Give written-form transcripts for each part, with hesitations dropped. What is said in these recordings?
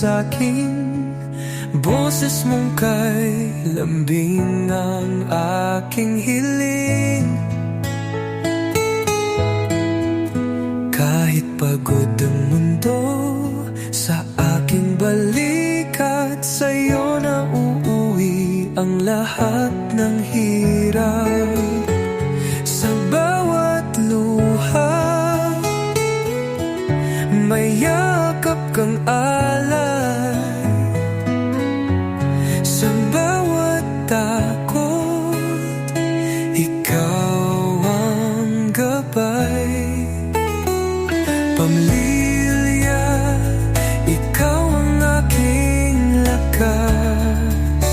sa'king boses mong kay lambing ang aking hiling. Kahit pagod ang mundo sa aking balikat, sa'yo na uuwi ang lahat ng hirap. Sa bawat luha may yakap kang alay. Sa bawat takot ikaw ang gabay. Pamilya, ikaw ang aking lakas.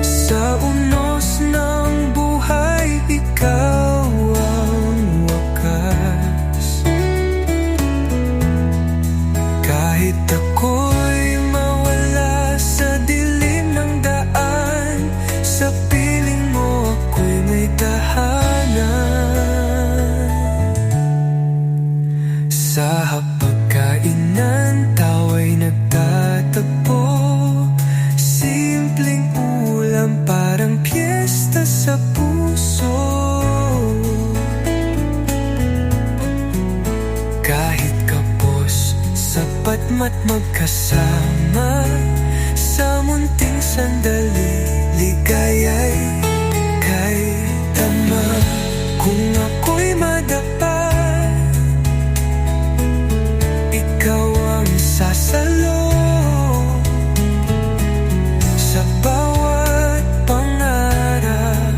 Sa unos ng buhay, ikaw ang wakas. Kahit ako'y mawala sa dilim ng daan, sa piling mo ako'y may tahanan. Sa hapagkainan, tawa'y nagtatagpo. Simpleng ulam, parang piyesta sa puso. Kahit kapos, sapat mat magkasama. Sa munting sandali, ligaya'y kay tama. Kung ako'y madapa, ikaw ang sasalo. Sa bawat pangarap,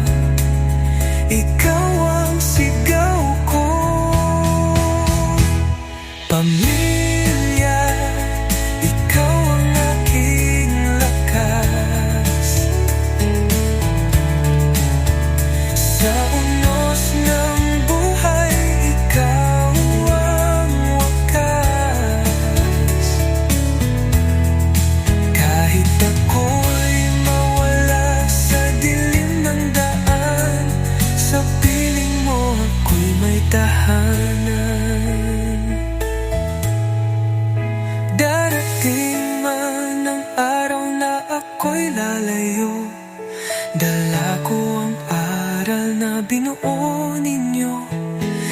ikaw ang sigaw ko. Pamilya, ikaw ang aking lakas. Sa unos ng buhay, ikaw ang wakas. Kahit ako'y mawala sa dilim ng daan, sa piling mo ako'y may tahanan. Darating man ang araw na ako'y lalayo, dala ko ang aral na binuo ninyo.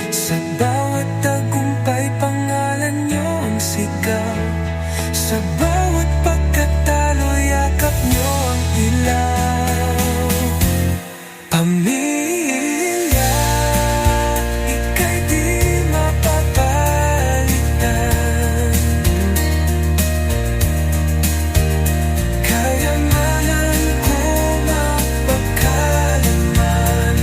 Sa bawat tagumpay, pangalan nyo ang sigaw. Sa bawat pagkatalo, yakap nyo ang ilaw. Pamilya, ika'y di mapapalitan. Kayamanan ko mapagkalaman.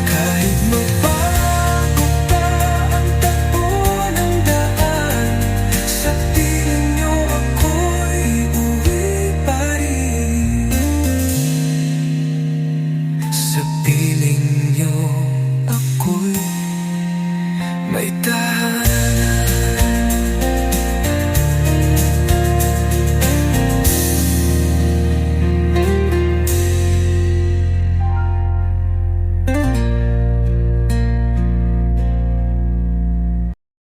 Kahit mabago pa ang takbo ng daan, sa piling nyo ako'y uwi pa rin. Sa piling nyo ako'y may tahanan.